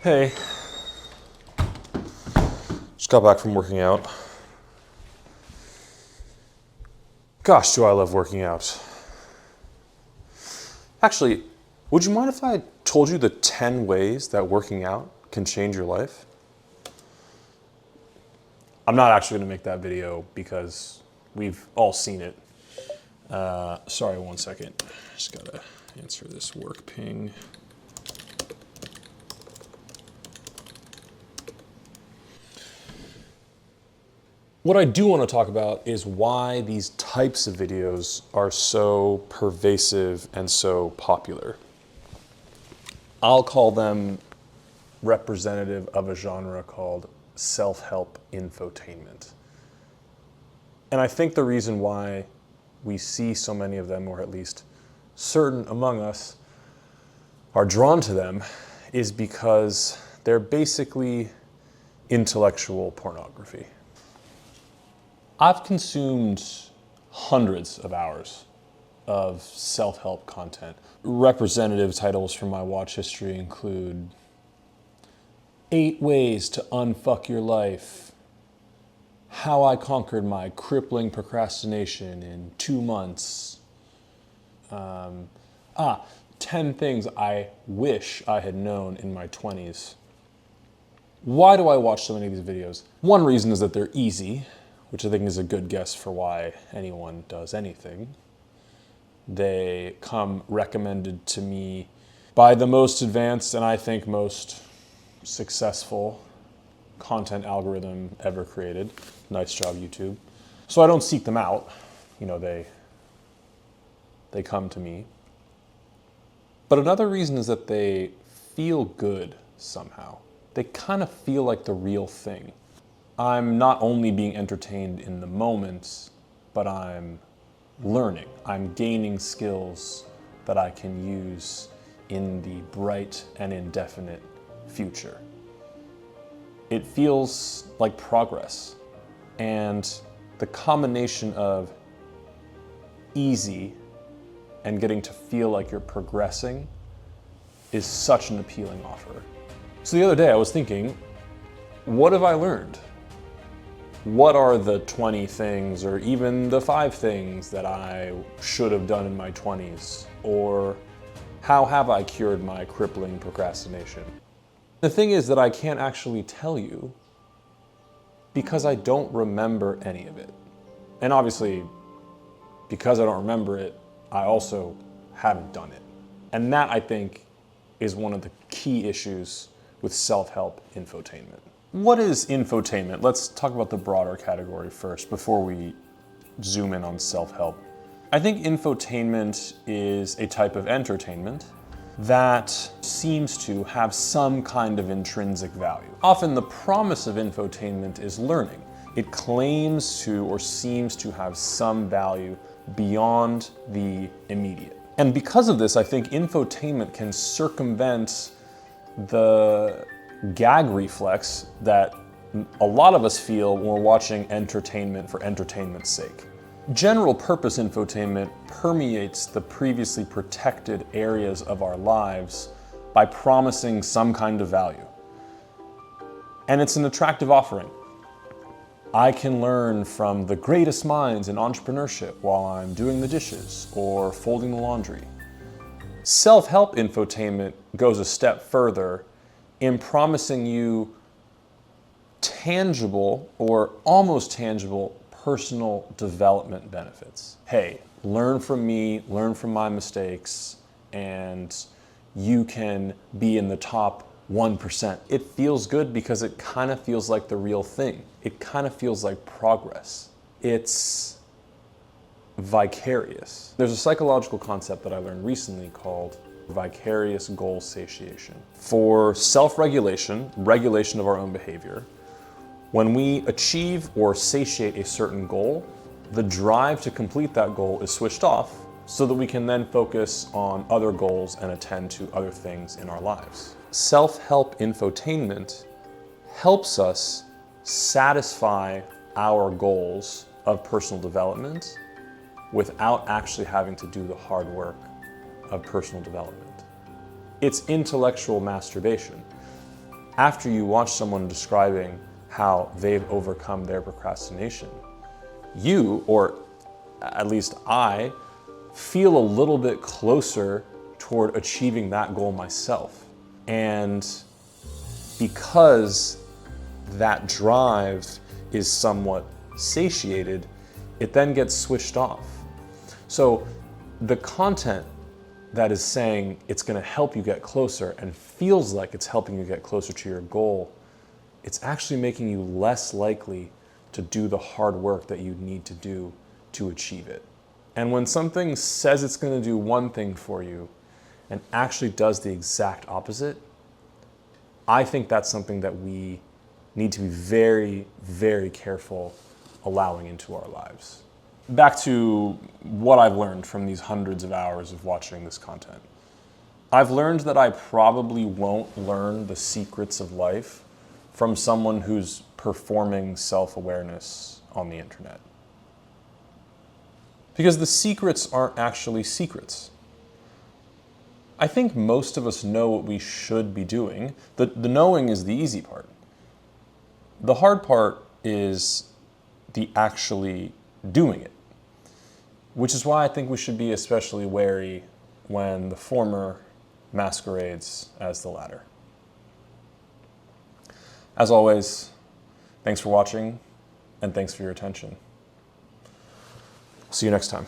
Hey, just got back from working out. Gosh, do I love working out. Actually, would you mind if I told you the 10 ways that working out can change your life? I'm not actually gonna make that video because we've all seen it. Sorry, 1 second. Just gotta answer this work ping. What I do want to talk about is why these types of videos are so pervasive and so popular. I'll call them representative of a genre called self-help infotainment. And I think the reason why we see so many of them, or at least certain among us are drawn to them, is because they're basically intellectual pornography. I've consumed hundreds of hours of self-help content. Representative titles from my watch history include 8 Ways to Unfuck Your Life, How I Conquered My Crippling Procrastination in 2 months, 10 Things I Wish I Had Known in My 20s. Why do I watch so many of these videos? One reason is that they're easy, which I think is a good guess for why anyone does anything. They come recommended to me by the most advanced and I think most successful content algorithm ever created. Nice job, YouTube. So I don't seek them out. You know, they come to me. But another reason is that they feel good somehow. They kind of feel like the real thing. I'm not only being entertained in the moment, but I'm learning. I'm gaining skills that I can use in the bright and indefinite future. It feels like progress. And the combination of easy and getting to feel like you're progressing is such an appealing offer. So the other day I was thinking, what have I learned? What are the 20 things or even the 5 things that I should have done in my 20s? Or how have I cured my crippling procrastination? The thing is that I can't actually tell you because I don't remember any of it. And obviously, because I don't remember it, I also haven't done it. And that, I think, is one of the key issues with self-help infotainment. What is infotainment? Let's talk about the broader category first before we zoom in on self-help. I think infotainment is a type of entertainment that seems to have some kind of intrinsic value. Often the promise of infotainment is learning. It claims to or seems to have some value beyond the immediate. And because of this, I think infotainment can circumvent the gag reflex that a lot of us feel when we're watching entertainment for entertainment's sake. General purpose infotainment permeates the previously protected areas of our lives by promising some kind of value. And it's an attractive offering. I can learn from the greatest minds in entrepreneurship while I'm doing the dishes or folding the laundry. Self-help infotainment goes a step further in promising you tangible or almost tangible personal development benefits. Hey, learn from me, learn from my mistakes, and you can be in the top 1%. It feels good because it kind of feels like the real thing. It kind of feels like progress. It's vicarious. There's a psychological concept that I learned recently called vicarious goal satiation. For self-regulation, regulation of our own behavior, when we achieve or satiate a certain goal, the drive to complete that goal is switched off so that we can then focus on other goals and attend to other things in our lives. Self-help infotainment helps us satisfy our goals of personal development without actually having to do the hard work of personal development. It's intellectual masturbation. after you watch someone describing how they've overcome their procrastination, you, or at least I, feel a little bit closer toward achieving that goal myself. And because that drive is somewhat satiated, it then gets switched off. So the content that is saying it's going to help you get closer and feels like it's helping you get closer to your goal, it's actually making you less likely to do the hard work that you need to do to achieve it. And when something says it's going to do one thing for you and actually does the exact opposite, I think that's something that we need to be very, very careful allowing into our lives. Back to what I've learned from these hundreds of hours of watching this content. I've learned that I probably won't learn the secrets of life from someone who's performing self-awareness on the internet. Because the secrets aren't actually secrets. I think most of us know what we should be doing. The knowing is the easy part. The hard part is the actually doing it, which is why I think we should be especially wary when the former masquerades as the latter. As always, thanks for watching, and thanks for your attention. See you next time.